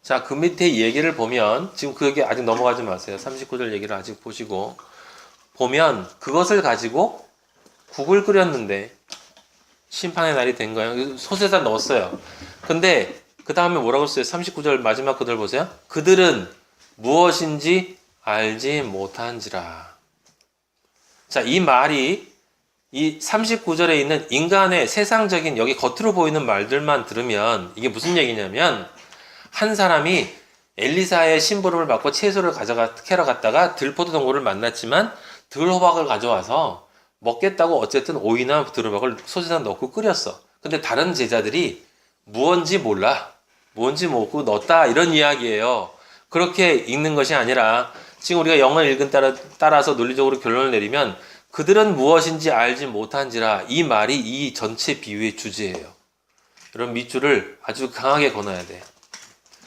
자, 그 밑에 얘기를 보면, 지금 그 얘기 아직 넘어가지 마세요. 39절 얘기를 아직 보시고. 보면, 그것을 가지고 국을 끓였는데, 심판의 날이 된 거예요. 솥에다 넣었어요. 근데, 그 다음에 뭐라고 써요? 39절 마지막 그들 보세요. 그들은 무엇인지 알지 못한지라. 자, 이 말이, 이 39절에 있는 인간의 세상적인 여기 겉으로 보이는 말들만 들으면 이게 무슨 얘기냐면 한 사람이 엘리사의 심부름을 받고 채소를 캐러 갔다가 들포도동굴을 만났지만 들호박을 가져와서 먹겠다고 어쨌든 오이나 들호박을 솥에다 넣고 끓였어. 근데 다른 제자들이 무언지 몰라. 무언지 모르고 넣었다. 이런 이야기예요. 그렇게 읽는 것이 아니라 지금 우리가 영어를 읽은 따라서 논리적으로 결론을 내리면 그들은 무엇인지 알지 못한지라 이 말이 이 전체 비유의 주제예요. 이런 밑줄을 아주 강하게 건너야 돼.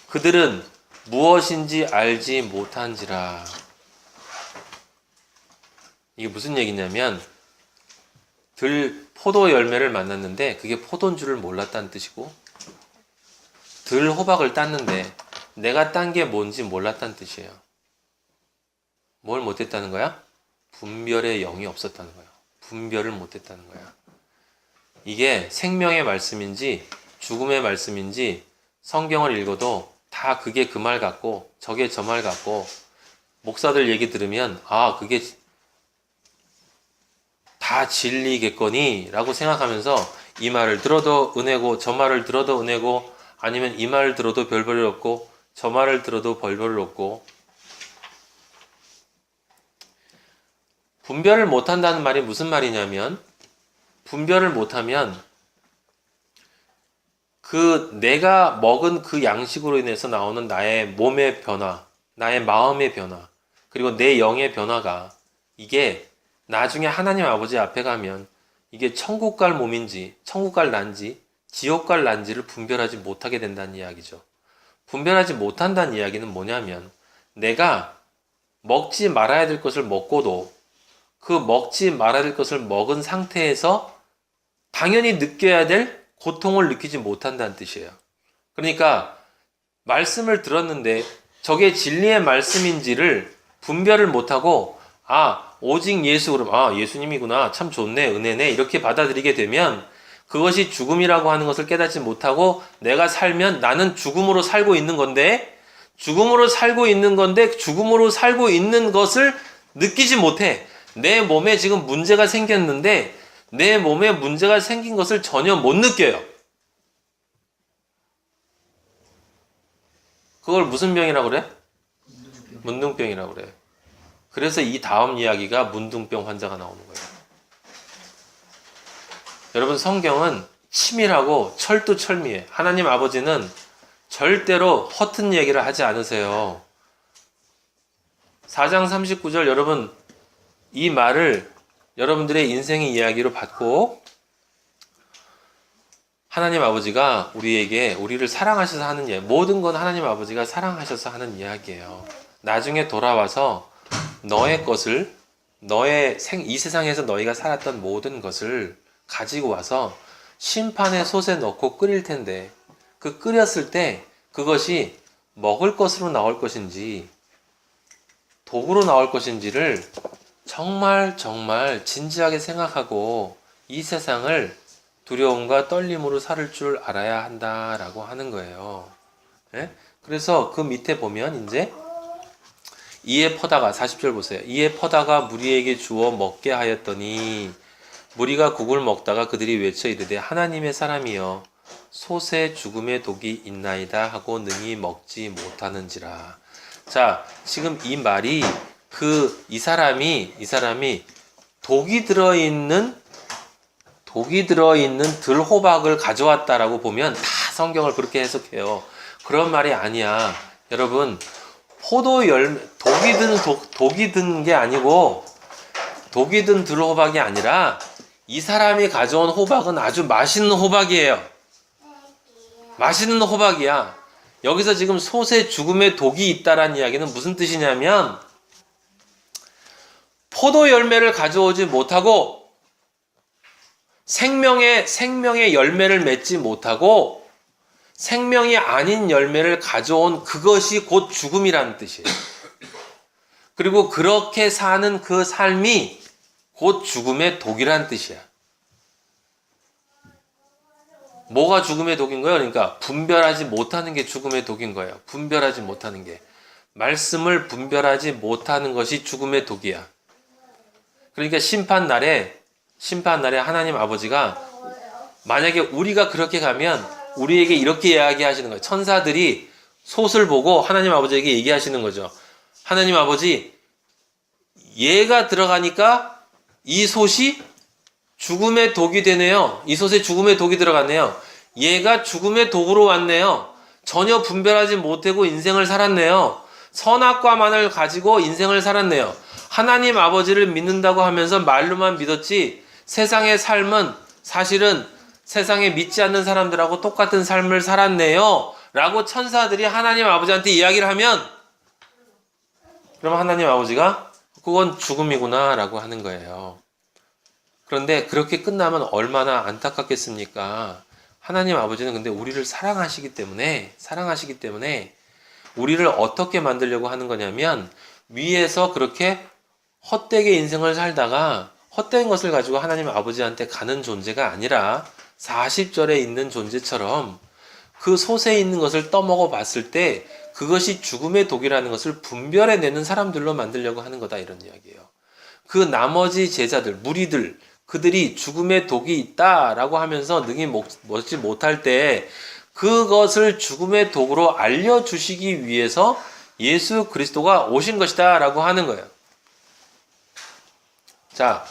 그들은 무엇인지 알지 못한지라. 이게 무슨 얘기냐면 포도 열매를 만났는데 그게 포도인 줄을 몰랐다는 뜻이고 호박을 땄는데 내가 딴 게 뭔지 몰랐다는 뜻이에요. 뭘 못했다는 거야? 분별의 영이 없었다는 거예요. 분별을 못했다는 거야. 이게 생명의 말씀인지 죽음의 말씀인지 성경을 읽어도 다 그게 그 말 같고 저게 저 말 같고 목사들 얘기 들으면 아 그게 다 진리겠거니 라고 생각하면서 이 말을 들어도 은혜고 저 말을 들어도 은혜고 아니면 이 말을 들어도 별 볼일 없고 저 말을 들어도 별 볼일 없고 분별을 못한다는 말이 무슨 말이냐면 분별을 못하면 그 내가 먹은 그 양식으로 인해서 나오는 나의 몸의 변화, 나의 마음의 변화, 그리고 내 영의 변화가 이게 나중에 하나님 아버지 앞에 가면 이게 천국 갈 몸인지 천국 갈 난지 지옥 갈 난지를 분별하지 못하게 된다는 이야기죠. 분별하지 못한다는 이야기는 뭐냐면 내가 먹지 말아야 될 것을 먹고도 그 먹지 말아야 될 것을 먹은 상태에서 당연히 느껴야 될 고통을 느끼지 못한다는 뜻이에요. 그러니까 말씀을 들었는데 저게 진리의 말씀인지를 분별을 못하고 오직 예수 그럼 예수님이구나 참 좋네 은혜네 이렇게 받아들이게 되면 그것이 죽음이라고 하는 것을 깨닫지 못하고 내가 살면 나는 죽음으로 살고 있는 건데 죽음으로 살고 있는 것을 느끼지 못해. 내 몸에 지금 문제가 생겼는데 내 몸에 문제가 생긴 것을 전혀 못 느껴요. 그걸 무슨 병이라고 그래? 문둥병이라고 그래. 그래서 이 다음 이야기가 문둥병 환자가 나오는 거예요. 여러분 성경은 치밀하고 철두철미해. 하나님 아버지는 절대로 허튼 얘기를 하지 않으세요. 4장 39절 여러분 이 말을 여러분들의 인생의 이야기로 받고 하나님 아버지가 우리를 사랑하셔서 하는 이야기, 모든 건 하나님 아버지가 사랑하셔서 하는 이야기예요. 나중에 돌아와서 너의 것을 이 세상에서 너희가 살았던 모든 것을 가지고 와서 심판의 솥에 넣고 끓일 텐데 그 끓였을 때 그것이 먹을 것으로 나올 것인지 독으로 나올 것인지를 정말 진지하게 생각하고 이 세상을 두려움과 떨림으로 살 줄 알아야 한다라고 하는 거예요. 네? 그래서 그 밑에 보면 이제 이에 퍼다가 40절 보세요. 이에 퍼다가 무리에게 주어 먹게 하였더니 무리가 국을 먹다가 그들이 외쳐 이르되 하나님의 사람이여 솥에 죽음의 독이 있나이다 하고 능히 먹지 못하는지라. 자, 지금 이 말이 이 사람이 독이 들어있는 들호박을 가져왔다라고 보면 다 성경을 그렇게 해석해요. 그런 말이 아니야. 여러분, 독이 든 게 아니고 독이 든 들호박이 아니라 이 사람이 가져온 호박은 아주 맛있는 호박이에요. 맛있는 호박이야. 여기서 지금 솥에 죽음의 독이 있다라는 이야기는 무슨 뜻이냐면 포도 열매를 가져오지 못하고 생명의 열매를 맺지 못하고 생명이 아닌 열매를 가져온 그것이 곧 죽음이라는 뜻이에요. 그리고 그렇게 사는 그 삶이 곧 죽음의 독이라는 뜻이야. 뭐가 죽음의 독인 거예요? 그러니까 분별하지 못하는 게 죽음의 독인 거예요. 분별하지 못하는 게. 말씀을 분별하지 못하는 것이 죽음의 독이야. 그러니까 심판날에 하나님 아버지가 만약에 우리가 그렇게 가면 우리에게 이렇게 이야기하시는 거예요. 천사들이 솥을 보고 하나님 아버지에게 얘기하시는 거죠. 하나님 아버지, 얘가 들어가니까 이 솥이 죽음의 독이 되네요. 이 솥에 죽음의 독이 들어갔네요. 얘가 죽음의 독으로 왔네요. 전혀 분별하지 못하고 인생을 살았네요. 선악과만을 가지고 인생을 살았네요. 하나님 아버지를 믿는다고 하면서 말로만 믿었지 세상의 삶은 사실은 세상에 믿지 않는 사람들하고 똑같은 삶을 살았네요. 라고 천사들이 하나님 아버지한테 이야기를 하면 그럼 하나님 아버지가 그건 죽음이구나 라고 하는 거예요. 그런데 그렇게 끝나면 얼마나 안타깝겠습니까? 하나님 아버지는 근데 우리를 사랑하시기 때문에 우리를 어떻게 만들려고 하는 거냐면 위에서 그렇게 헛되게 인생을 살다가 헛된 것을 가지고 하나님 아버지한테 가는 존재가 아니라 40절에 있는 존재처럼 그 솥에 있는 것을 떠먹어 봤을 때 그것이 죽음의 독이라는 것을 분별해내는 사람들로 만들려고 하는 거다 이런 이야기예요. 그 나머지 제자들, 무리들 그들이 죽음의 독이 있다라고 하면서 능히 먹지 못할 때 그것을 죽음의 독으로 알려주시기 위해서 예수 그리스도가 오신 것이다 라고 하는 거예요. 자,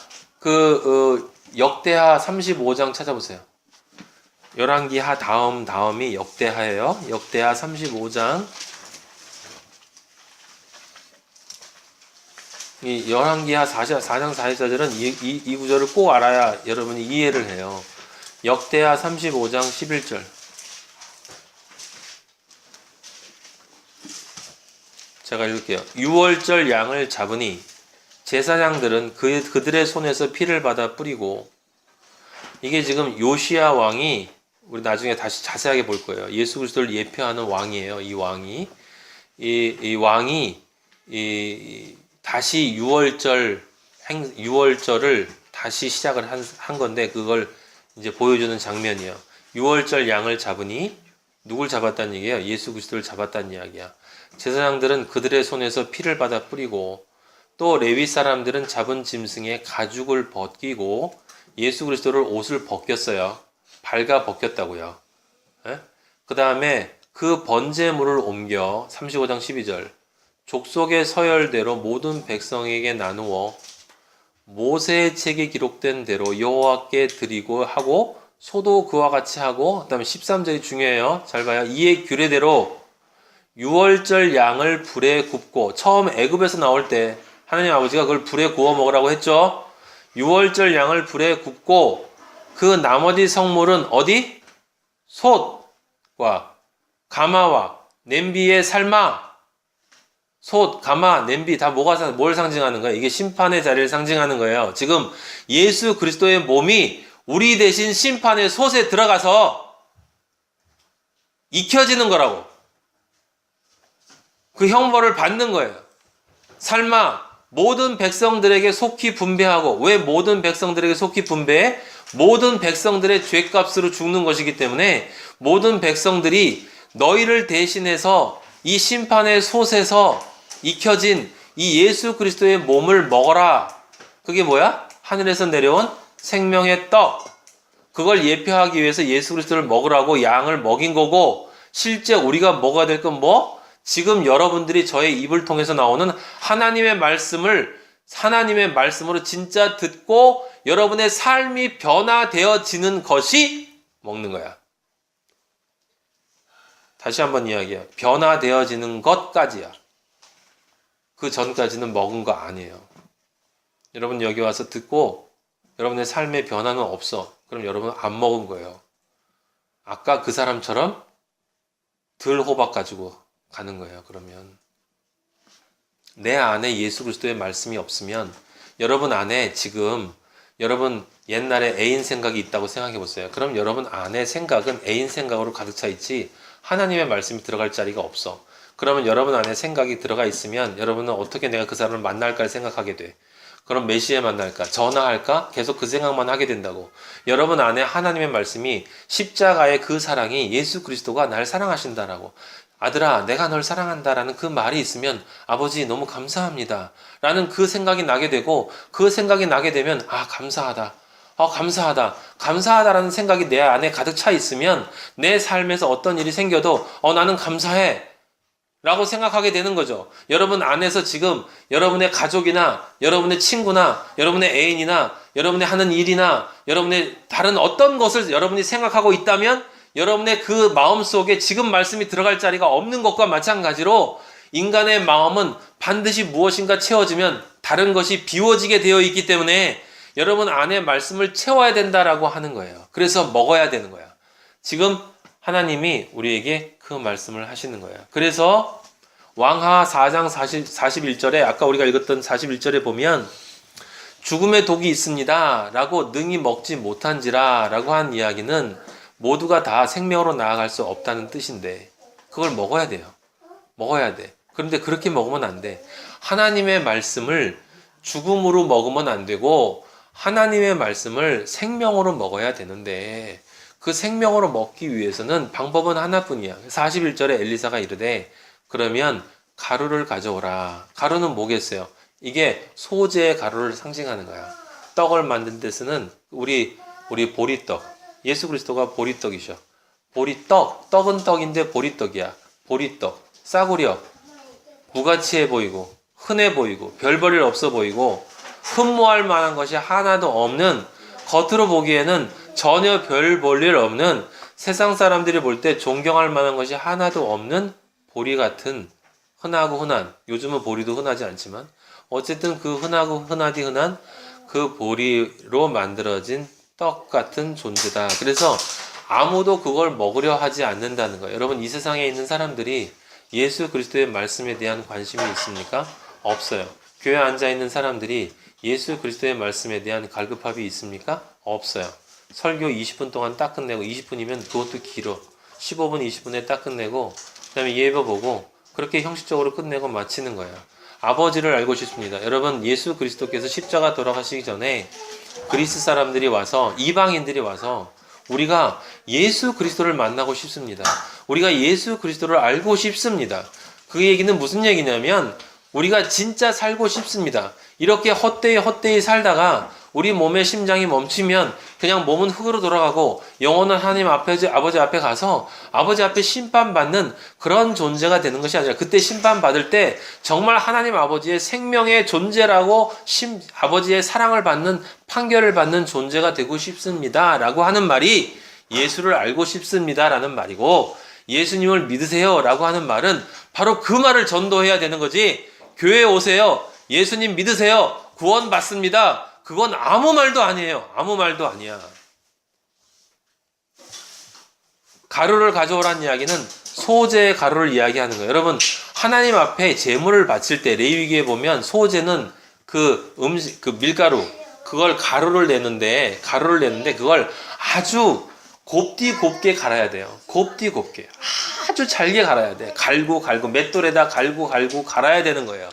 역대하 35장 찾아보세요. 열왕기하 다음이 역대하예요. 역대하 35장. 이 열왕기하 4장 44절은 이 구절을 꼭 알아야 여러분이 이해를 해요. 역대하 35장 11절. 제가 읽을게요. 유월절 양을 잡으니 제사장들은 그들의 손에서 피를 받아 뿌리고, 이게 지금 요시야 왕이 우리 나중에 다시 자세하게 볼 거예요. 예수 그리스도를 예표하는 왕이에요. 이 왕이 이 왕이 다시 유월절을 다시 시작을 한 건데 그걸 이제 보여주는 장면이에요. 유월절 양을 잡으니 누굴 잡았다는 얘기예요? 예수 그리스도를 잡았다는 이야기야. 제사장들은 그들의 손에서 피를 받아 뿌리고 또 레위 사람들은 잡은 짐승의 가죽을 벗기고 예수 그리스도를 옷을 벗겼어요. 발가 벗겼다고요. 그 다음에 그 번제물을 옮겨 35장 12절 족속의 서열대로 모든 백성에게 나누어 모세의 책에 기록된 대로 여호와께 드리고 하고 소도 그와 같이 하고, 그 다음에 13절이 중요해요. 잘 봐요. 이의 규례대로 유월절 양을 불에 굽고, 처음 애굽에서 나올 때 하나님 아버지가 그걸 불에 구워 먹으라고 했죠. 유월절 양을 불에 굽고 그 나머지 성물은 어디? 솥과 가마와 냄비에 삶아. 솥, 가마, 냄비 다 뭘 상징하는 거예요? 이게 심판의 자리를 상징하는 거예요. 지금 예수 그리스도의 몸이 우리 대신 심판의 솥에 들어가서 익혀지는 거라고. 그 형벌을 받는 거예요. 삶아 모든 백성들에게 속히 분배하고. 왜 모든 백성들에게 속히 분배해? 모든 백성들의 죄값으로 죽는 것이기 때문에 모든 백성들이 너희를 대신해서 이 심판의 솥에서 익혀진 이 예수 그리스도의 몸을 먹어라. 그게 뭐야? 하늘에서 내려온 생명의 떡. 그걸 예표하기 위해서 예수 그리스도를 먹으라고 양을 먹인 거고, 실제 우리가 먹어야 될 건 뭐? 지금 여러분들이 저의 입을 통해서 나오는 하나님의 말씀으로 진짜 듣고 여러분의 삶이 변화되어지는 것이 먹는 거야. 다시 한번 이야기해요. 변화되어지는 것까지야. 그 전까지는 먹은 거 아니에요. 여러분 여기 와서 듣고 여러분의 삶의 변화는 없어. 그럼 여러분은 안 먹은 거예요. 아까 그 사람처럼 들 호박 가지고 가는 거예요. 그러면 내 안에 예수 그리스도의 말씀이 없으면 여러분 안에 지금 여러분 옛날에 애인 생각이 있다고 생각해 보세요. 그럼 여러분 안에 생각은 애인 생각으로 가득 차 있지 하나님의 말씀이 들어갈 자리가 없어. 그러면 여러분 안에 생각이 들어가 있으면 여러분은 어떻게 내가 그 사람을 만날까 생각하게 돼. 그럼 몇 시에 만날까? 전화할까? 계속 그 생각만 하게 된다고. 여러분 안에 하나님의 말씀이 십자가의 그 사랑이 예수 그리스도가 날 사랑하신다라고. 아들아, 내가 널 사랑한다라는 그 말이 있으면 아버지 너무 감사합니다. 라는 그 생각이 나게 되고 그 생각이 나게 되면 감사하다. 감사하다. 감사하다라는 생각이 내 안에 가득 차 있으면 내 삶에서 어떤 일이 생겨도 나는 감사해. 라고 생각하게 되는 거죠. 여러분 안에서 지금 여러분의 가족이나 여러분의 친구나 여러분의 애인이나 여러분의 하는 일이나 여러분의 다른 어떤 것을 여러분이 생각하고 있다면 여러분의 그 마음속에 지금 말씀이 들어갈 자리가 없는 것과 마찬가지로 인간의 마음은 반드시 무엇인가 채워지면 다른 것이 비워지게 되어 있기 때문에 여러분 안에 말씀을 채워야 된다라고 하는 거예요. 그래서 먹어야 되는 거야. 지금 하나님이 우리에게 그 말씀을 하시는 거예요. 그래서 왕하 4장 41절에 아까 우리가 읽었던 41절에 보면 죽음의 독이 있습니다 라고 능히 먹지 못한지라 라고 한 이야기는 모두가 다 생명으로 나아갈 수 없다는 뜻인데 그걸 먹어야 돼요. 먹어야 돼. 그런데 그렇게 먹으면 안 돼. 하나님의 말씀을 죽음으로 먹으면 안 되고 하나님의 말씀을 생명으로 먹어야 되는데 그 생명으로 먹기 위해서는 방법은 하나뿐이야. 41절에 엘리사가 이르되 그러면 가루를 가져오라. 가루는 뭐겠어요? 이게 소재의 가루를 상징하는 거야. 떡을 만든 데 쓰는 우리 보리떡. 예수 그리스도가 보리떡이셔. 보리떡. 떡은 떡인데 보리떡이야. 보리떡. 싸구려. 무가치해 보이고 흔해 보이고 별 볼 일 없어 보이고 흠모할 만한 것이 하나도 없는 겉으로 보기에는 전혀 별 볼 일 없는 세상 사람들이 볼 때 존경할 만한 것이 하나도 없는 보리 같은 흔하고 흔한 요즘은 보리도 흔하지 않지만 어쨌든 그 흔하고 흔한 그 보리로 만들어진 떡 같은 존재다. 그래서 아무도 그걸 먹으려 하지 않는다는 거예요. 여러분 이 세상에 있는 사람들이 예수 그리스도의 말씀에 대한 관심이 있습니까? 없어요. 교회에 앉아있는 사람들이 예수 그리스도의 말씀에 대한 갈급함이 있습니까? 없어요. 설교 20분 동안 딱 끝내고 20분이면 그것도 길어. 15분, 20분에 딱 끝내고 그 다음에 예배 보고 그렇게 형식적으로 끝내고 마치는 거예요. 아버지를 알고 싶습니다. 여러분 예수 그리스도께서 십자가 돌아가시기 전에 그리스 사람들이 와서 이방인들이 와서 우리가 예수 그리스도를 만나고 싶습니다. 우리가 예수 그리스도를 알고 싶습니다. 그 얘기는 무슨 얘기냐면 우리가 진짜 살고 싶습니다. 이렇게 헛되이 살다가 우리 몸의 심장이 멈추면 그냥 몸은 흙으로 돌아가고 영혼은 하나님 앞에 아버지 앞에 가서 아버지 앞에 심판받는 그런 존재가 되는 것이 아니라 그때 심판받을 때 정말 하나님 아버지의 생명의 존재라고 아버지의 사랑을 받는 판결을 받는 존재가 되고 싶습니다 라고 하는 말이 예수를 알고 싶습니다 라는 말이고 예수님을 믿으세요 라고 하는 말은 바로 그 말을 전도해야 되는 거지. 교회에 오세요. 예수님 믿으세요. 구원 받습니다. 그건 아무 말도 아니에요. 아무 말도 아니야. 가루를 가져오라는 이야기는 소재의 가루를 이야기하는 거예요. 여러분 하나님 앞에 제물을 바칠 때 레위기에 보면 소재는 그 밀가루 그걸 가루를 내는데 그걸 아주 곱게 갈아야 돼요. 곱게 아주 잘게 갈아야 돼. 갈고 맷돌에다 갈고 갈아야 되는 거예요.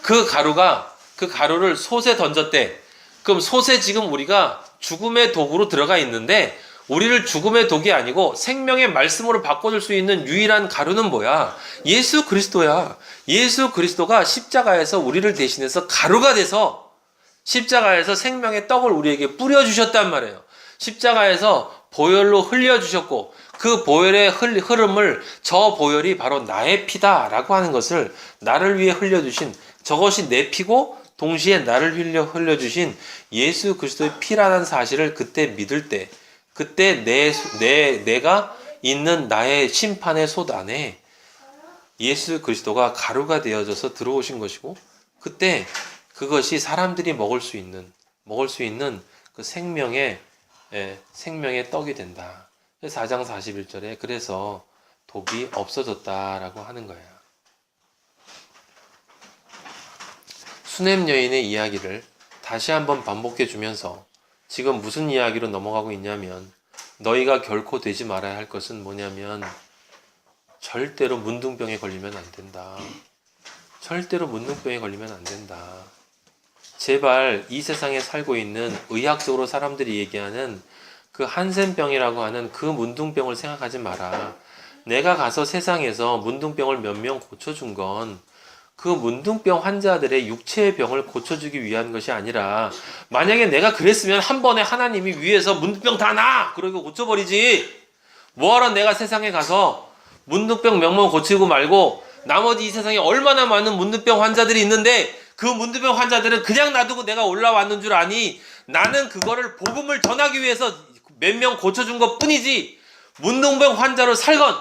그 가루를 솥에 던졌대. 그럼 솥에 지금 우리가 죽음의 독으로 들어가 있는데 우리를 죽음의 독이 아니고 생명의 말씀으로 바꿔줄 수 있는 유일한 가루는 뭐야? 예수 그리스도야. 예수 그리스도가 십자가에서 우리를 대신해서 가루가 돼서 십자가에서 생명의 떡을 우리에게 뿌려주셨단 말이에요. 십자가에서 보혈로 흘려주셨고 그 보혈의 흐름을 저 보혈이 바로 나의 피다라고 하는 것을 나를 위해 흘려주신 저것이 내 피고 동시에 나를 흘려주신 예수 그리스도의 피라는 사실을 그때 믿을 때 그때 내가 있는 나의 심판의 솥 안에 예수 그리스도가 가루가 되어져서 들어오신 것이고 그때 그것이 사람들이 먹을 수 있는 그 생명의 떡이 된다. 4장 41절에 그래서 독이 없어졌다라고 하는 거예요. 수냄 여인의 이야기를 다시 한번 반복해 주면서 지금 무슨 이야기로 넘어가고 있냐면 너희가 결코 되지 말아야 할 것은 뭐냐면 절대로 문둥병에 걸리면 안 된다. 절대로 문둥병에 걸리면 안 된다. 제발 이 세상에 살고 있는 의학적으로 사람들이 얘기하는 그 한센병이라고 하는 그 문둥병을 생각하지 마라. 내가 가서 세상에서 문둥병을 몇 명 고쳐준 건 그 문둥병 환자들의 육체의 병을 고쳐주기 위한 것이 아니라 만약에 내가 그랬으면 한 번에 하나님이 위에서 문둥병 다 나! 그러고 고쳐버리지. 뭐하러 내가 세상에 가서 문둥병 몇 명 고치고 말고 나머지 이 세상에 얼마나 많은 문둥병 환자들이 있는데 그 문둥병 환자들은 그냥 놔두고 내가 올라왔는 줄 아니. 나는 그거를 복음을 전하기 위해서 몇 명 고쳐준 것 뿐이지. 문둥병 환자로 살건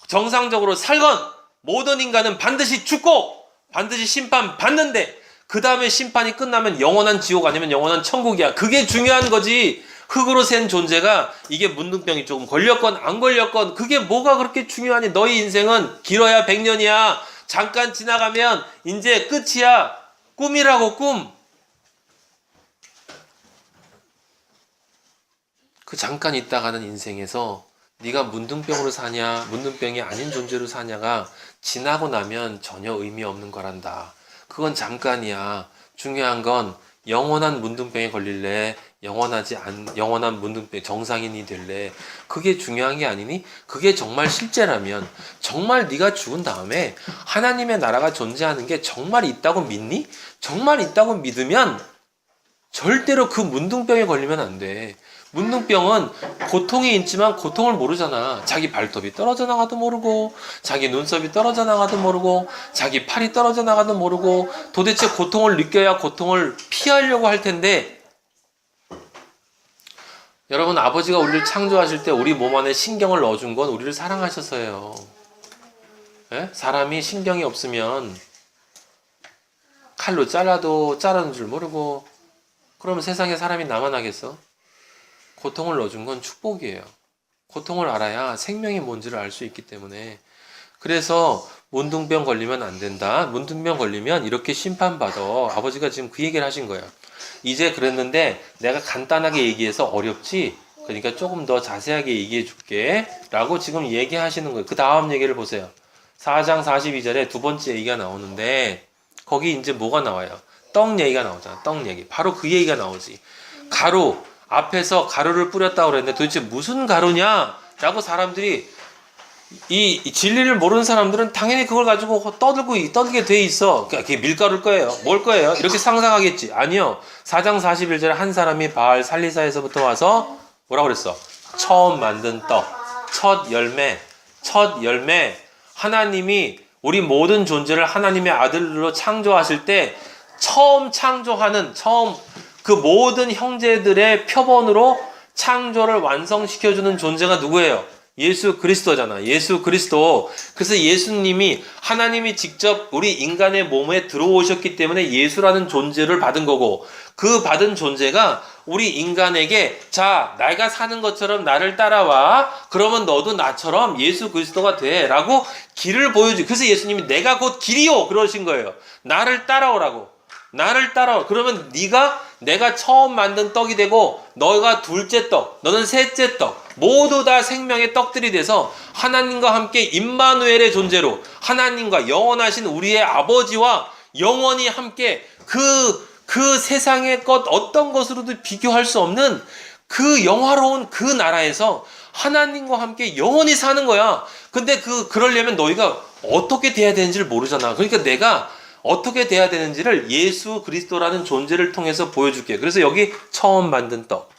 정상적으로 살건 모든 인간은 반드시 죽고 반드시 심판 받는데 그 다음에 심판이 끝나면 영원한 지옥 아니면 영원한 천국이야. 그게 중요한 거지. 흙으로 센 존재가 이게 문둥병이 조금 걸렸건 안 걸렸건 그게 뭐가 그렇게 중요하니. 너희 인생은 길어야 100년이야. 잠깐 지나가면 이제 끝이야. 꿈이라고 꿈. 그 잠깐 있다가는 인생에서 네가 문둥병으로 사냐 문둥병이 아닌 존재로 사냐가 지나고 나면 전혀 의미 없는 거란다. 그건 잠깐이야. 중요한 건 영원한 문둥병에 걸릴래 영원한 문둥병 정상인이 될래. 그게 중요한 게 아니니. 그게 정말 실제라면 정말 네가 죽은 다음에 하나님의 나라가 존재하는 게 정말 있다고 믿니? 정말 있다고 믿으면 절대로 그 문둥병에 걸리면 안 돼. 문둥병은 고통이 있지만 고통을 모르잖아. 자기 발톱이 떨어져 나가도 모르고 자기 눈썹이 떨어져 나가도 모르고 자기 팔이 떨어져 나가도 모르고 도대체 고통을 느껴야 고통을 피하려고 할 텐데 여러분 아버지가 우리를 창조하실 때 우리 몸 안에 신경을 넣어준 건 우리를 사랑하셔서예요. 예? 사람이 신경이 없으면 칼로 잘라도 자르는 줄 모르고 그러면 세상에 사람이 남아나겠어? 고통을 넣어준 건 축복이에요. 고통을 알아야 생명이 뭔지를 알 수 있기 때문에. 그래서 문둥병 걸리면 안 된다. 문둥병 걸리면 이렇게 심판받아. 아버지가 지금 그 얘기를 하신 거예요. 이제 그랬는데 내가 간단하게 얘기해서 어렵지? 그러니까 조금 더 자세하게 얘기해 줄게 라고 지금 얘기하시는 거예요. 그 다음 얘기를 보세요. 4장 42절에 두 번째 얘기가 나오는데 거기 이제 뭐가 나와요? 떡 얘기가 나오잖아. 떡 얘기. 바로 그 얘기가 나오지. 가루. 앞에서 가루를 뿌렸다고 그랬는데 도대체 무슨 가루냐? 라고 사람들이 이 진리를 모르는 사람들은 당연히 그걸 가지고 떠들게 돼 있어. 그러니까 그게 밀가루일 거예요. 뭘 거예요? 이렇게 상상하겠지. 아니요. 4장 41절에 한 사람이 바알 살리사에서부터 와서 뭐라고 그랬어? 처음 만든 떡. 첫 열매. 하나님이 우리 모든 존재를 하나님의 아들로 창조하실 때 처음 그 모든 형제들의 표본으로 창조를 완성시켜주는 존재가 누구예요? 예수 그리스도잖아. 예수 그리스도. 그래서 예수님이 하나님이 직접 우리 인간의 몸에 들어오셨기 때문에 예수라는 존재를 받은 거고 그 받은 존재가 우리 인간에게 자 내가 사는 것처럼 나를 따라와. 그러면 너도 나처럼 예수 그리스도가 돼 라고 길을 보여주. 그래서 예수님이 내가 곧 길이요 그러신 거예요. 나를 따라오라고. 나를 따라와. 그러면 내가 처음 만든 떡이 되고 너가 둘째 떡, 너는 셋째 떡 모두 다 생명의 떡들이 돼서 하나님과 함께 임마누엘의 존재로 하나님과 영원하신 우리의 아버지와 영원히 함께 그 세상의 것 어떤 것으로도 비교할 수 없는 그 영화로운 그 나라에서 하나님과 함께 영원히 사는 거야. 근데 그러려면 너희가 어떻게 돼야 되는지를 모르잖아. 그러니까 내가 어떻게 돼야 되는지를 예수 그리스도라는 존재를 통해서 보여줄게요. 그래서 여기 처음 만든 떡.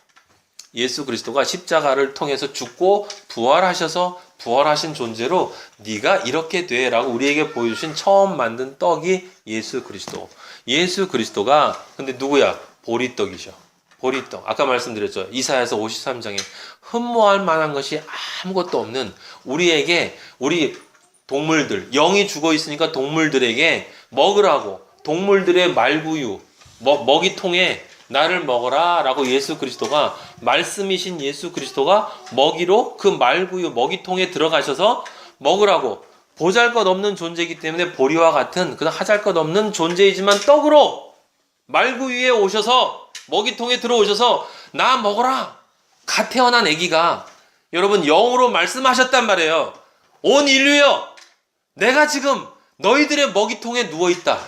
예수 그리스도가 십자가를 통해서 죽고 부활하셔서 부활하신 존재로 네가 이렇게 돼 라고 우리에게 보여주신 처음 만든 떡이 예수 그리스도. 예수 그리스도가 근데 누구야? 보리떡이죠. 보리떡. 아까 말씀드렸죠. 이사야서 53장에 흠모할 만한 것이 아무것도 없는 우리 동물들, 영이 죽어 있으니까 동물들에게 먹으라고 동물들의 말구유, 먹이통에 나를 먹어라 라고 예수 그리스도가 말씀이신 예수 그리스도가 먹이로 그 말구유 먹이통에 들어가셔서 먹으라고 보잘것없는 존재이기 때문에 보리와 같은 그냥 하잘것없는 존재이지만 떡으로 말구 위에 오셔서 먹이통에 들어오셔서 나 먹어라. 갓 태어난 아기가 여러분 영으로 말씀하셨단 말이에요. 온 인류여, 내가 지금 너희들의 먹이통에 누워있다.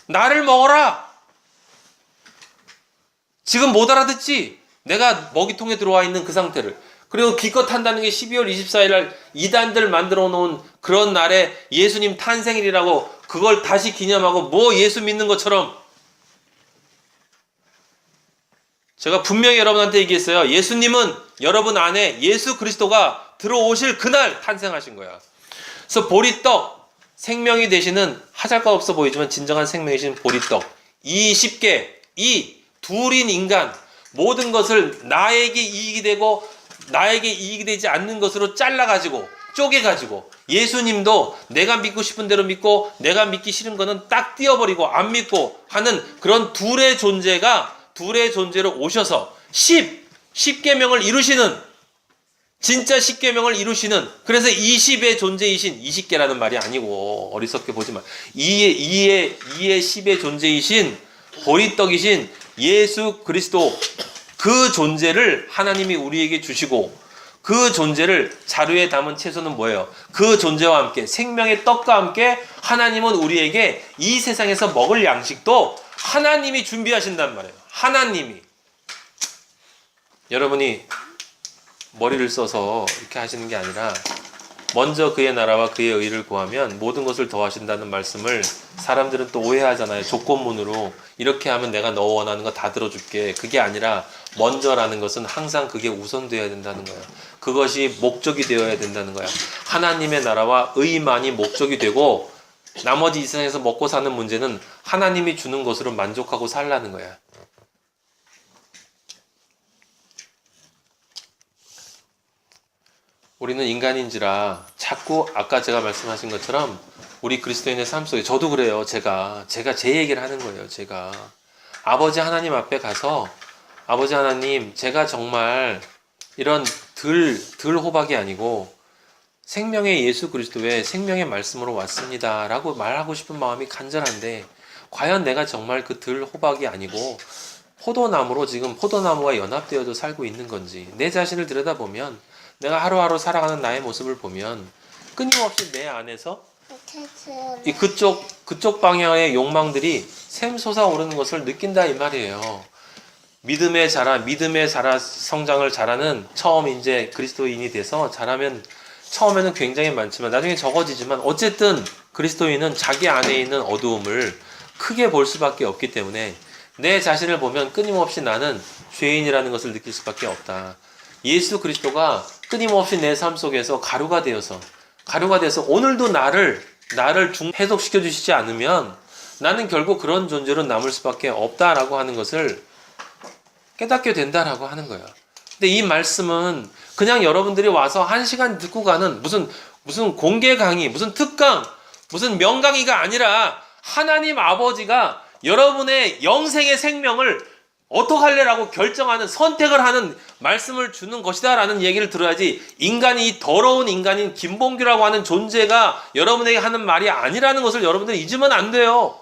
나를 먹어라. 지금 못 알아듣지? 내가 먹이통에 들어와 있는 그 상태를. 그리고 기껏 한다는 게 12월 24일 날 이단들 만들어 놓은 그런 날에 예수님 탄생일이라고 그걸 다시 기념하고 뭐 예수 믿는 것처럼. 제가 분명히 여러분한테 얘기했어요. 예수님은 여러분 안에 예수 그리스도가 들어오실 그날 탄생하신 거야. 그래서 보리떡, 생명이 되시는 하잘것 없어 보이지만 진정한 생명이신 보리떡. 이 십계, 이 둘인 인간, 모든 것을 나에게 이익이 되고 나에게 이익이 되지 않는 것으로 잘라가지고 쪼개가지고 예수님도 내가 믿고 싶은 대로 믿고 내가 믿기 싫은 거는 딱 띄워버리고 안 믿고 하는 그런 둘의 존재로 오셔서 십계명을 이루시는, 진짜 십계명을 이루시는, 그래서 20의 존재이신, 20개라는 말이 아니고 어리석게 보지 마. 2의 10의 존재이신 보리떡이신 예수 그리스도, 그 존재를 하나님이 우리에게 주시고 그 존재를 자루에 담은 채소는 뭐예요? 그 존재와 함께 생명의 떡과 함께 하나님은 우리에게 이 세상에서 먹을 양식도 하나님이 준비하신단 말이에요. 하나님이. 여러분이 머리를 써서 이렇게 하시는 게 아니라 먼저 그의 나라와 그의 의를 구하면 모든 것을 더하신다는 말씀을 사람들은 또 오해하잖아요. 조건문으로 이렇게 하면 내가 너 원하는 거 다 들어줄게. 그게 아니라 먼저라는 것은 항상 그게 우선되어야 된다는 거예요. 그것이 목적이 되어야 된다는 거야. 하나님의 나라와 의만이 목적이 되고 나머지 이 세상에서 먹고 사는 문제는 하나님이 주는 것으로 만족하고 살라는 거야. 우리는 인간인지라 자꾸 아까 제가 말씀하신 것처럼 우리 그리스도인의 삶 속에, 저도 그래요. 제가 제 얘기를 하는 거예요. 제가 아버지 하나님 앞에 가서 아버지 하나님, 제가 정말 이런 들 호박이 아니고 생명의 예수 그리스도의 생명의 말씀으로 왔습니다 라고 말하고 싶은 마음이 간절한데 과연 내가 정말 그 들 호박이 아니고 포도나무로 지금 포도나무와 연합되어도 살고 있는 건지, 내 자신을 들여다보면 내가 하루하루 살아가는 나의 모습을 보면 끊임없이 내 안에서 이 그쪽 방향의 욕망들이 샘솟아오르는 것을 느낀다 이 말이에요. 믿음의 성장을 잘하는, 처음 이제 그리스도인이 돼서 잘하면 처음에는 굉장히 많지만 나중에 적어지지만 어쨌든 그리스도인은 자기 안에 있는 어두움을 크게 볼 수밖에 없기 때문에 내 자신을 보면 끊임없이 나는 죄인이라는 것을 느낄 수밖에 없다. 예수 그리스도가 끊임없이 내 삶 속에서 가루가 되어서 오늘도 나를 해독시켜 주시지 않으면 나는 결국 그런 존재로 남을 수밖에 없다라고 하는 것을 깨닫게 된다라고 하는 거예요. 근데 이 말씀은 그냥 여러분들이 와서 1시간 듣고 가는 무슨 공개 강의, 무슨 특강, 무슨 명강의가 아니라 하나님 아버지가 여러분의 영생의 생명을 어떡할래라고 결정하는, 선택을 하는 말씀을 주는 것이다 라는 얘기를 들어야지, 인간이, 이 더러운 인간인 김봉규라고 하는 존재가 여러분에게 하는 말이 아니라는 것을 여러분들이 잊으면 안 돼요.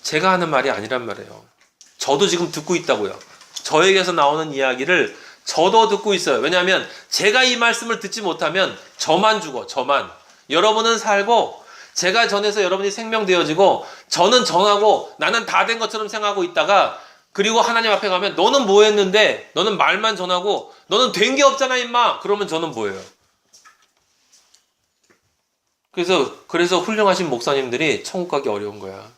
제가 하는 말이 아니란 말이에요. 저도 지금 듣고 있다고요. 저에게서 나오는 이야기를 저도 듣고 있어요. 왜냐하면 제가 이 말씀을 듣지 못하면 저만 죽어. 저만. 여러분은 살고 제가 전해서 여러분이 생명되어지고 저는 정하고 나는 다 된 것처럼 생각하고 있다가, 그리고 하나님 앞에 가면 너는 뭐 했는데, 너는 말만 전하고 너는 된 게 없잖아 임마. 그러면 저는 뭐예요? 그래서 훌륭하신 목사님들이 천국 가기 어려운 거야.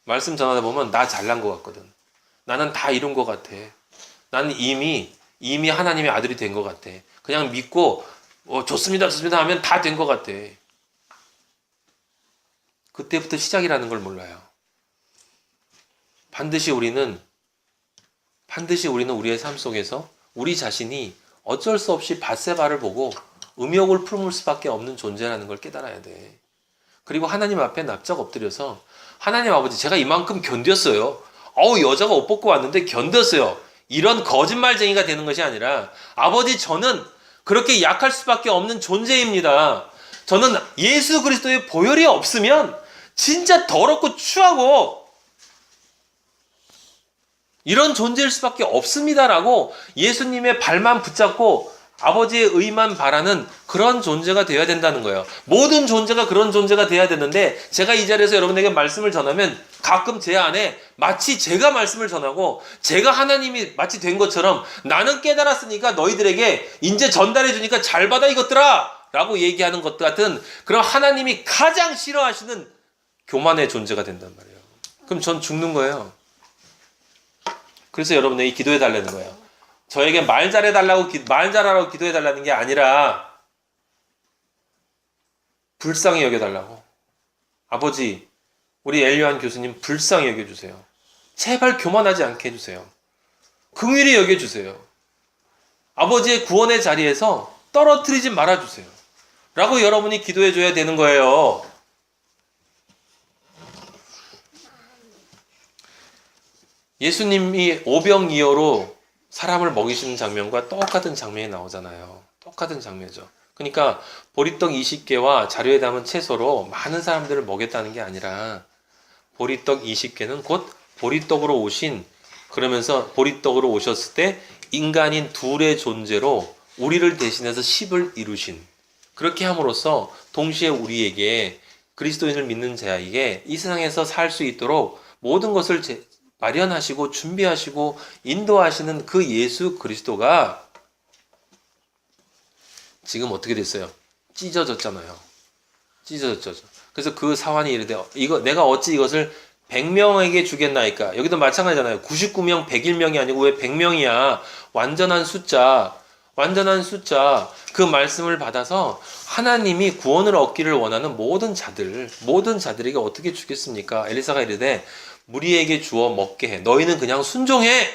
말씀 전하다 보면 나 잘난 것 같거든. 나는 다 이룬 것 같아. 나는 이미 하나님의 아들이 된 것 같아. 그냥 믿고 좋습니다 하면 다 된 것 같아. 그때부터 시작이라는 걸 몰라요. 반드시 우리는 우리의 삶 속에서 우리 자신이 어쩔 수 없이 밧세바를 보고 음욕을 품을 수밖에 없는 존재라는 걸 깨달아야 돼. 그리고 하나님 앞에 납작 엎드려서 하나님 아버지, 제가 이만큼 견뎠어요. 여자가 옷 벗고 왔는데 견뎠어요. 이런 거짓말쟁이가 되는 것이 아니라, 아버지, 저는 그렇게 약할 수밖에 없는 존재입니다. 저는 예수 그리스도의 보혈이 없으면 진짜 더럽고 추하고 이런 존재일 수밖에 없습니다라고 예수님의 발만 붙잡고 아버지의 의만 바라는 그런 존재가 되어야 된다는 거예요. 모든 존재가 그런 존재가 되어야 되는데 제가 이 자리에서 여러분에게 말씀을 전하면 가끔 제 안에 마치 제가 말씀을 전하고 제가 하나님이 마치 된 것처럼 나는 깨달았으니까 너희들에게 이제 전달해 주니까 잘 받아 이것들아 라고 얘기하는 것 같은 그런 하나님이 가장 싫어하시는 교만의 존재가 된단 말이에요. 그럼 전 죽는 거예요. 그래서 여러분에게 기도해 달라는 거예요. 저에게 말 잘하라고 기도해 달라는 게 아니라 불쌍히 여겨 달라고. 아버지, 우리 엘리완 교수님 불쌍히 여겨 주세요. 제발 교만하지 않게 해 주세요. 긍휼히 여겨 주세요. 아버지의 구원의 자리에서 떨어뜨리지 말아 주세요. 라고 여러분이 기도해 줘야 되는 거예요. 예수님이 오병이어로 사람을 먹이시는 장면과 똑같은 장면이 나오잖아요. 똑같은 장면이죠. 그러니까 보리떡 20개와 자루에 담은 채소로 많은 사람들을 먹였다는 게 아니라 보리떡 20개는 곧 보리떡으로 오신, 그러면서 보리떡으로 오셨을 때 인간인 둘의 존재로 우리를 대신해서 10을 이루신, 그렇게 함으로써 동시에 우리에게, 그리스도인을 믿는 자에게 이 세상에서 살 수 있도록 모든 것을 마련하시고 준비하시고 인도하시는 그 예수 그리스도가 지금 어떻게 됐어요? 찢어졌잖아요. 찢어졌죠. 그래서 그 사환이 이르되 이거 내가 어찌 이것을 100명에게 주겠나이까. 여기도 마찬가지잖아요. 99명 101명이 아니고 왜 100명이야. 완전한 숫자 그 말씀을 받아서 하나님이 구원을 얻기를 원하는 모든 자들에게 어떻게 주겠습니까? 엘리사가 이르되 무리에게 주어 먹게 해. 너희는 그냥 순종해.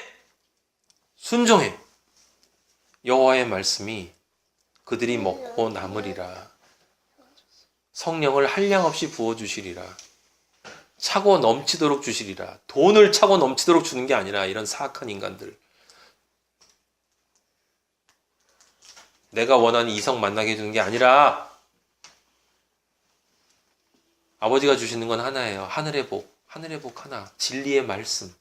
여호와의 말씀이 그들이 먹고 남으리라. 성령을 한량없이 부어주시리라. 차고 넘치도록 주시리라. 돈을 차고 넘치도록 주는 게 아니라 이런 사악한 인간들. 내가 원하는 이성 만나게 해주는 게 아니라 아버지가 주시는 건 하나예요. 하늘의 복 하나. 진리의 말씀.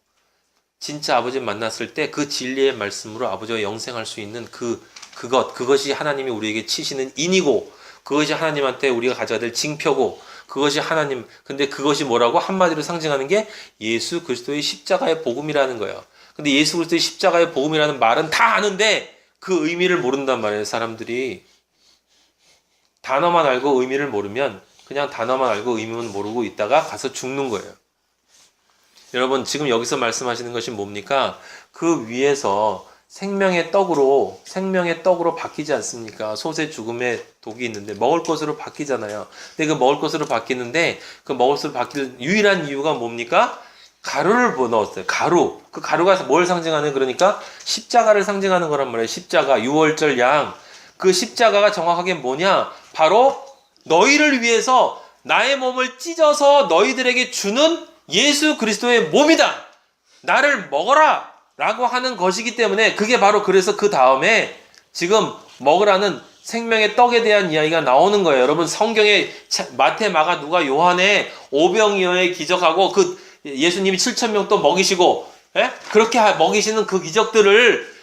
진짜 아버지 만났을 때 그 진리의 말씀으로 아버지와 영생할 수 있는 그것이 하나님이 우리에게 치시는 인이고, 그것이 하나님한테 우리가 가져야 될 징표고, 그것이 하나님, 근데 그것이 뭐라고? 한마디로 상징하는 게 예수 그리스도의 십자가의 복음이라는 거예요. 근데 예수 그리스도의 십자가의 복음이라는 말은 다 아는데 그 의미를 모른단 말이에요. 사람들이 단어만 알고 의미를 모르면, 그냥 단어만 알고 의미는 모르고 있다가 가서 죽는 거예요. 여러분, 지금 여기서 말씀하시는 것이 뭡니까? 그 위에서 생명의 떡으로 바뀌지 않습니까? 솥에 죽음의 독이 있는데 먹을 것으로 바뀌잖아요. 근데 그 먹을 것으로 바뀌는데 그 먹을 것으로 바뀔 유일한 이유가 뭡니까? 가루를 넣었어요. 가루. 그 가루가 뭘 상징하는, 그러니까 십자가를 상징하는 거란 말이에요. 십자가, 유월절 양. 그 십자가가 정확하게 뭐냐? 바로 너희를 위해서 나의 몸을 찢어서 너희들에게 주는 예수 그리스도의 몸이다. 나를 먹어라. 라고 하는 것이기 때문에, 그게 바로, 그래서 그 다음에 지금 먹으라는 생명의 떡에 대한 이야기가 나오는 거예요. 여러분, 성경에 마태, 마가, 누가, 요한의 오병이어의 기적하고 그 예수님이 7,000명 또 먹이시고, 그렇게 먹이시는 그 기적들을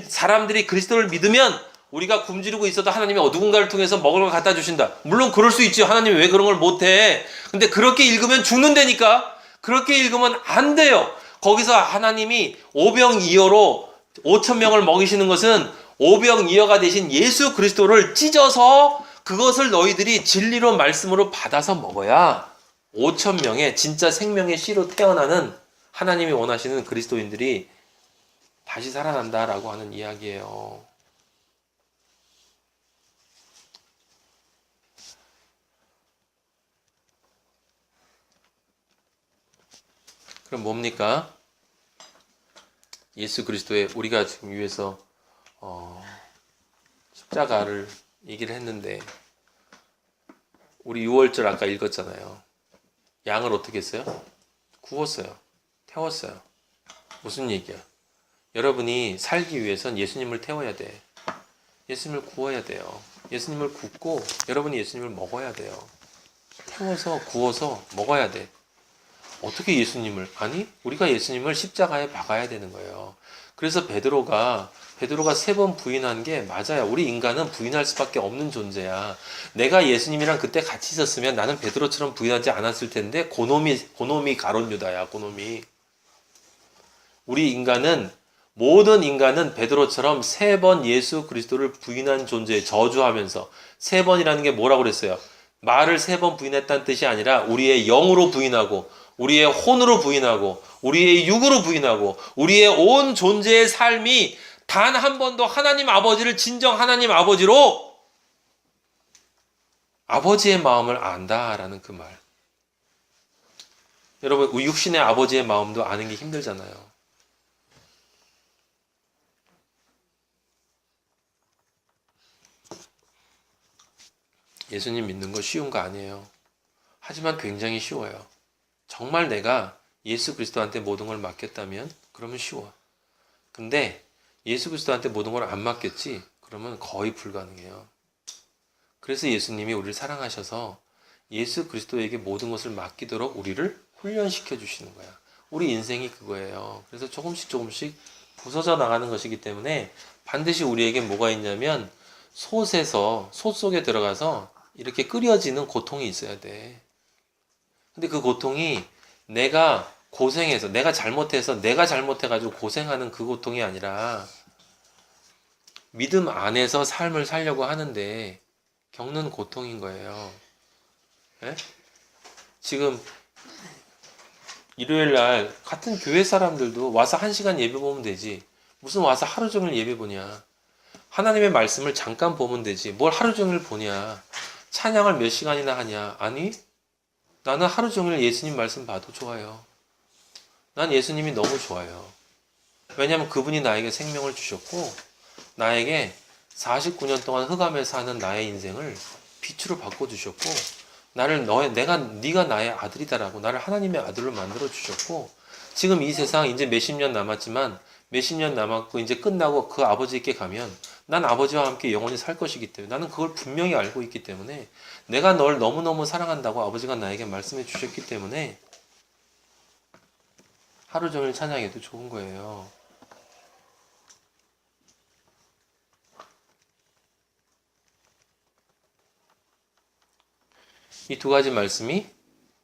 사람들이 그리스도를 믿으면 우리가 굶주리고 있어도 하나님이 누군가를 통해서 먹을 걸 갖다 주신다. 물론 그럴 수 있죠. 하나님이 왜 그런 걸 못해? 근데 그렇게 읽으면 죽는다니까. 그렇게 읽으면 안 돼요. 거기서 하나님이 오병이어로 5,000명을 먹이시는 것은 오병이어가 되신 예수 그리스도를 찢어서 그것을 너희들이 진리로 말씀으로 받아서 먹어야 5,000명의 진짜 생명의 씨로 태어나는 하나님이 원하시는 그리스도인들이 다시 살아난다라고 하는 이야기예요. 그럼 뭡니까? 예수 그리스도의, 우리가 지금 위에서 십자가를 얘기를 했는데, 우리 6월절 아까 읽었잖아요. 양을 어떻게 했어요? 구웠어요. 태웠어요. 무슨 얘기야? 여러분이 살기 위해선 예수님을 태워야 돼. 예수님을 구워야 돼요. 예수님을 굽고 여러분이 예수님을 먹어야 돼요. 태워서 구워서 먹어야 돼. 어떻게 예수님을? 아니, 우리가 예수님을 십자가에 박아야 되는 거예요. 그래서 베드로가 3번 부인한 게 맞아요. 우리 인간은 부인할 수밖에 없는 존재야. 내가 예수님이랑 그때 같이 있었으면 나는 베드로처럼 부인하지 않았을 텐데 고놈이 가룟 유다야. 고놈이. 모든 인간은 베드로처럼 3번 예수 그리스도를 부인한 존재에 저주하면서 3번이라는 게 뭐라고 그랬어요? 말을 3번 부인했다는 뜻이 아니라 우리의 영으로 부인하고 우리의 혼으로 부인하고 우리의 육으로 부인하고 우리의 온 존재의 삶이 단 한 번도 하나님 아버지를 진정 하나님 아버지로 아버지의 마음을 안다라는 그 말. 여러분, 육신의 아버지의 마음도 아는 게 힘들잖아요. 예수님 믿는 거 쉬운 거 아니에요. 하지만 굉장히 쉬워요. 정말 내가 예수 그리스도한테 모든 걸 맡겼다면 그러면 쉬워. 근데 예수 그리스도한테 모든 걸 안 맡겼지? 그러면 거의 불가능해요. 그래서 예수님이 우리를 사랑하셔서 예수 그리스도에게 모든 것을 맡기도록 우리를 훈련시켜 주시는 거야. 우리 인생이 그거예요. 그래서 조금씩 부서져 나가는 것이기 때문에 반드시 우리에게 뭐가 있냐면 솥 속에 들어가서 이렇게 끓여지는 고통이 있어야 돼. 근데 그 고통이 내가 고생해서, 내가 잘못해가지고 고생하는 그 고통이 아니라 믿음 안에서 삶을 살려고 하는데 겪는 고통인 거예요. 예? 지금 일요일 날 같은 교회 사람들도 와서 1시간 예배 보면 되지. 무슨 와서 하루 종일 예배 보냐. 하나님의 말씀을 잠깐 보면 되지. 뭘 하루 종일 보냐. 찬양을 몇 시간이나 하냐. 아니, 나는 하루 종일 예수님 말씀 봐도 좋아요. 난 예수님이 너무 좋아요. 왜냐하면 그분이 나에게 생명을 주셨고 나에게 49년 동안 흑암에 사는 나의 인생을 빛으로 바꿔주셨고 네가 나의 아들이다라고 나를 하나님의 아들로 만들어 주셨고 지금 이 세상 이제 몇십 년 남았고 이제 끝나고 그 아버지께 가면 난 아버지와 함께 영원히 살 것이기 때문에 나는 그걸 분명히 알고 있기 때문에 내가 널 너무너무 사랑한다고 아버지가 나에게 말씀해 주셨기 때문에 하루 종일 찬양해도 좋은 거예요. 이 두 가지 말씀이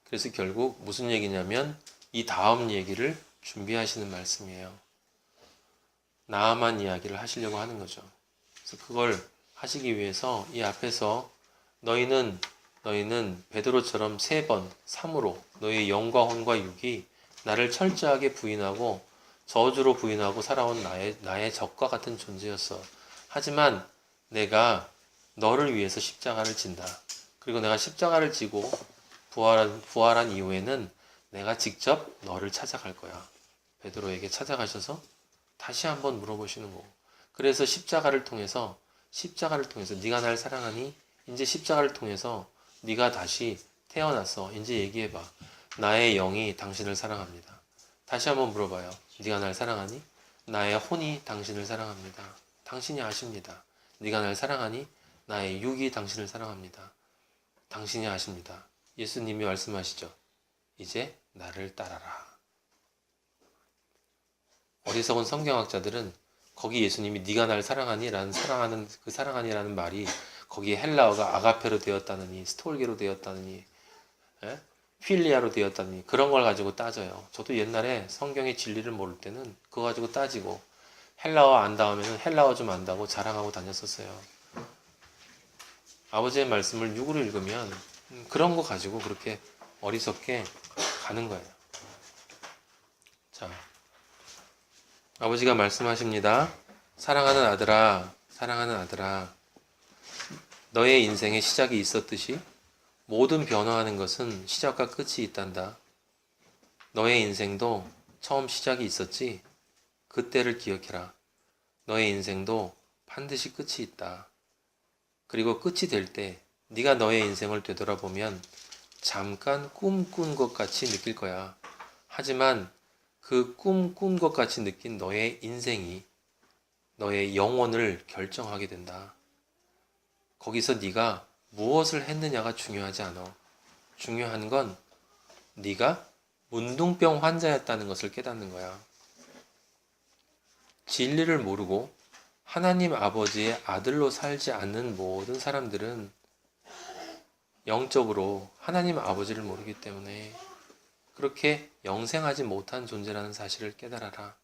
그래서 결국 무슨 얘기냐면 이 다음 얘기를 준비하시는 말씀이에요. 나아만 이야기를 하시려고 하는 거죠. 그래서 그걸 하시기 위해서 이 앞에서 너희는 베드로처럼 3번, 3으로 너희의 영과 혼과 육이 나를 철저하게 부인하고 저주로 부인하고 살아온 나의 적과 같은 존재였어. 하지만 내가 너를 위해서 십자가를 진다. 그리고 내가 십자가를 지고 부활한 이후에는 내가 직접 너를 찾아갈 거야. 베드로에게 찾아가셔서 다시 한번 물어보시는 거고. 그래서 십자가를 통해서 네가 날 사랑하니? 이제 십자가를 통해서 네가 다시 태어났어. 이제 얘기해봐. 나의 영이 당신을 사랑합니다. 다시 한번 물어봐요. 네가 날 사랑하니? 나의 혼이 당신을 사랑합니다. 당신이 아십니다. 네가 날 사랑하니? 나의 육이 당신을 사랑합니다. 당신이 아십니다. 예수님이 말씀하시죠. 이제 나를 따라라. 어리석은 성경학자들은 거기 예수님이 네가 날 사랑하니? 라는 사랑하니라는 말이 거기에 헬라어가 아가페로 되었다느니 스톨게로 되었다느니 필리아로 되었다느니 그런 걸 가지고 따져요. 저도 옛날에 성경의 진리를 모를 때는 그거 가지고 따지고 헬라어 안다 하면은 헬라어 좀 안다고 자랑하고 다녔었어요. 아버지의 말씀을 육으로 읽으면 그런 거 가지고 그렇게 어리석게 가는 거예요. 자, 아버지가 말씀하십니다. 사랑하는 아들아, 너의 인생에 시작이 있었듯이 모든 변화하는 것은 시작과 끝이 있단다. 너의 인생도 처음 시작이 있었지? 그때를 기억해라. 너의 인생도 반드시 끝이 있다. 그리고 끝이 될 때 네가 너의 인생을 되돌아보면 잠깐 꿈 꾼 것 같이 느낄 거야. 하지만 그 꿈 꾼 것 같이 느낀 너의 인생이 너의 영혼을 결정하게 된다. 거기서 네가 무엇을 했느냐가 중요하지 않아. 중요한 건 네가 문둥병 환자였다는 것을 깨닫는 거야. 진리를 모르고 하나님 아버지의 아들로 살지 않는 모든 사람들은 영적으로 하나님 아버지를 모르기 때문에 그렇게 영생하지 못한 존재라는 사실을 깨달아라.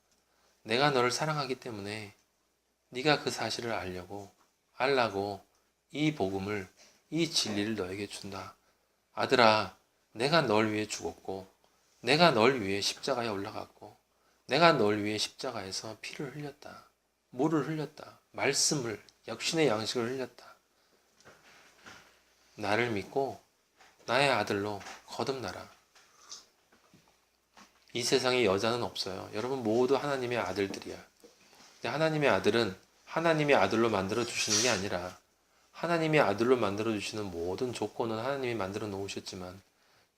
내가 너를 사랑하기 때문에 네가 그 사실을 알라고 이 복음을, 이 진리를 너에게 준다. 아들아, 내가 널 위해 죽었고 내가 널 위해 십자가에 올라갔고 내가 널 위해 십자가에서 피를 흘렸다. 물을 흘렸다. 말씀을, 육신의 양식을 흘렸다. 나를 믿고 나의 아들로 거듭나라. 이 세상에 여자는 없어요. 여러분 모두 하나님의 아들들이야. 근데 하나님의 아들은 하나님의 아들로 만들어 주시는 게 아니라 하나님의 아들로 만들어 주시는 모든 조건은 하나님이 만들어 놓으셨지만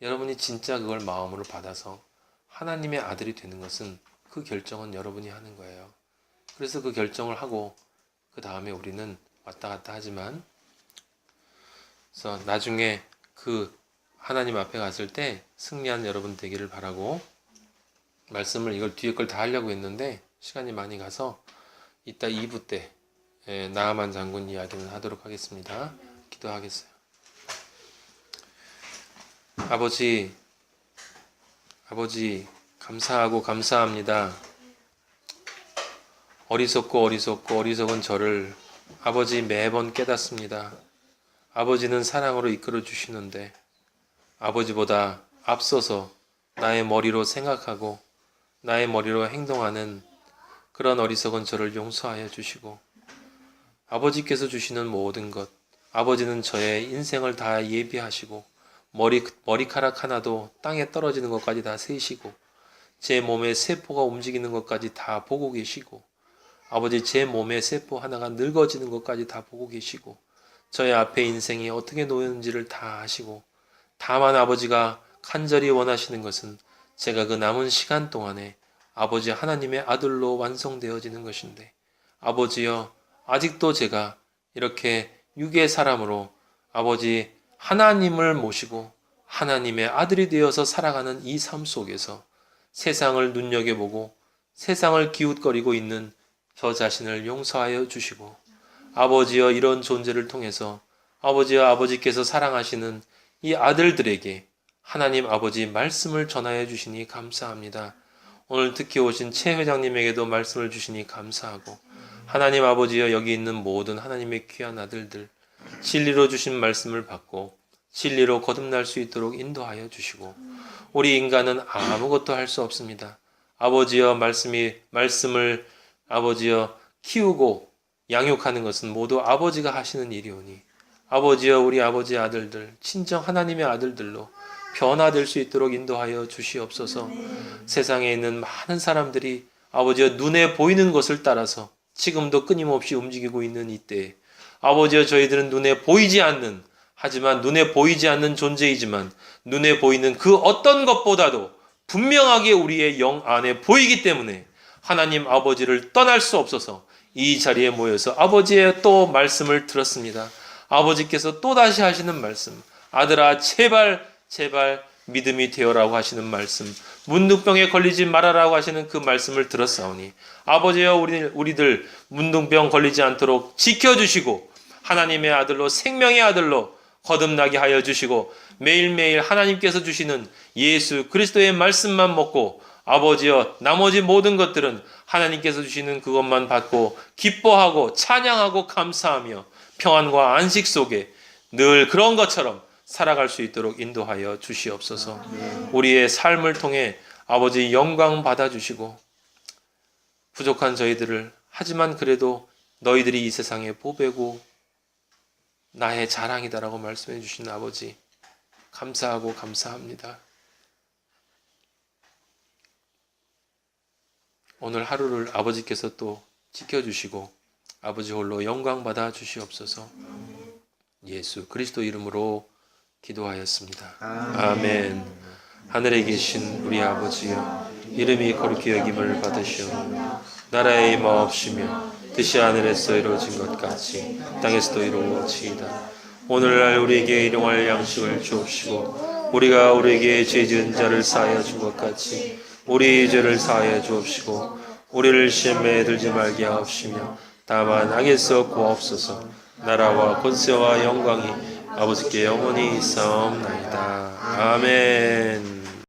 여러분이 진짜 그걸 마음으로 받아서 하나님의 아들이 되는 것은 그 결정은 여러분이 하는 거예요. 그래서 그 결정을 하고 그 다음에 우리는 왔다 갔다 하지만 그래서 나중에 그 하나님 앞에 갔을 때 승리한 여러분 되기를 바라고 말씀을 이걸 뒤에 걸 다 하려고 했는데 시간이 많이 가서 이따 2부 때 나아만 장군 이야기는 하도록 하겠습니다. 기도하겠어요. 아버지 감사하고 감사합니다. 어리석은 저를 아버지 매번 깨닫습니다. 아버지는 사랑으로 이끌어 주시는데 아버지보다 앞서서 나의 머리로 생각하고 나의 머리로 행동하는 그런 어리석은 저를 용서하여 주시고 아버지께서 주시는 모든 것, 아버지는 저의 인생을 다 예비하시고 머리카락 하나도 땅에 떨어지는 것까지 다 세시고 제 몸의 세포가 움직이는 것까지 다 보고 계시고 아버지 제 몸의 세포 하나가 늙어지는 것까지 다 보고 계시고 저의 앞에 인생이 어떻게 놓였는지를 다 아시고 다만 아버지가 간절히 원하시는 것은 제가 그 남은 시간 동안에 아버지 하나님의 아들로 완성되어지는 것인데 아버지여 아직도 제가 이렇게 육의 사람으로 아버지 하나님을 모시고 하나님의 아들이 되어서 살아가는 이 삶 속에서 세상을 눈여겨보고 세상을 기웃거리고 있는 저 자신을 용서하여 주시고 아버지여 이런 존재를 통해서 아버지여 아버지께서 사랑하시는 이 아들들에게 하나님 아버지 말씀을 전하여 주시니 감사합니다. 오늘 특히 오신 최 회장님에게도 말씀을 주시니 감사하고 하나님 아버지여 여기 있는 모든 하나님의 귀한 아들들 진리로 주신 말씀을 받고 진리로 거듭날 수 있도록 인도하여 주시고 우리 인간은 아무것도 할 수 없습니다. 아버지여 말씀을 아버지여 키우고 양육하는 것은 모두 아버지가 하시는 일이오니 아버지여 우리 아버지의 아들들 친정 하나님의 아들들로 변화될 수 있도록 인도하여 주시옵소서. 세상에 있는 많은 사람들이 아버지여 눈에 보이는 것을 따라서 지금도 끊임없이 움직이고 있는 이때에 아버지여 저희들은 눈에 보이지 않는 하지만 눈에 보이지 않는 존재이지만 눈에 보이는 그 어떤 것보다도 분명하게 우리의 영 안에 보이기 때문에 하나님 아버지를 떠날 수 없어서 이 자리에 모여서 아버지의 또 말씀을 들었습니다. 아버지께서 또다시 하시는 말씀 아들아 제발 믿음이 되어라고 하시는 말씀 문둥병에 걸리지 말아라고 하시는 그 말씀을 들었사오니 아버지여 우리들 문둥병 걸리지 않도록 지켜주시고 하나님의 아들로 생명의 아들로 거듭나게 하여 주시고 매일매일 하나님께서 주시는 예수 그리스도의 말씀만 먹고 아버지여 나머지 모든 것들은 하나님께서 주시는 그것만 받고 기뻐하고 찬양하고 감사하며 평안과 안식 속에 늘 그런 것처럼 살아갈 수 있도록 인도하여 주시옵소서. 우리의 삶을 통해 아버지 영광 받아주시고 부족한 저희들을 하지만 그래도 너희들이 이 세상의 보배고 나의 자랑이다라고 말씀해 주신 아버지 감사하고 감사합니다. 오늘 하루를 아버지께서 또 지켜주시고 아버지 홀로 영광 받아 주시옵소서. 예수 그리스도 이름으로 기도하였습니다. 아멘. 하늘에 계신 우리 아버지여 이름이 거룩히 여김을 받으시오. 나라의 임하옵시며 뜻이 하늘에서 이루어진 것 같이 땅에서도 이루어지이다. 오늘날 우리에게 일용할 양식을 주옵시고 우리가 우리에게 죄 지은 자를 사하여 준 것 같이 우리 죄를 사하여 주옵시고 우리를 시험에 들지 말게 하옵시며 다만 악에서 구하옵소서. 나라와 권세와 영광이 아버지께 영원히 있사옵나이다. 아멘.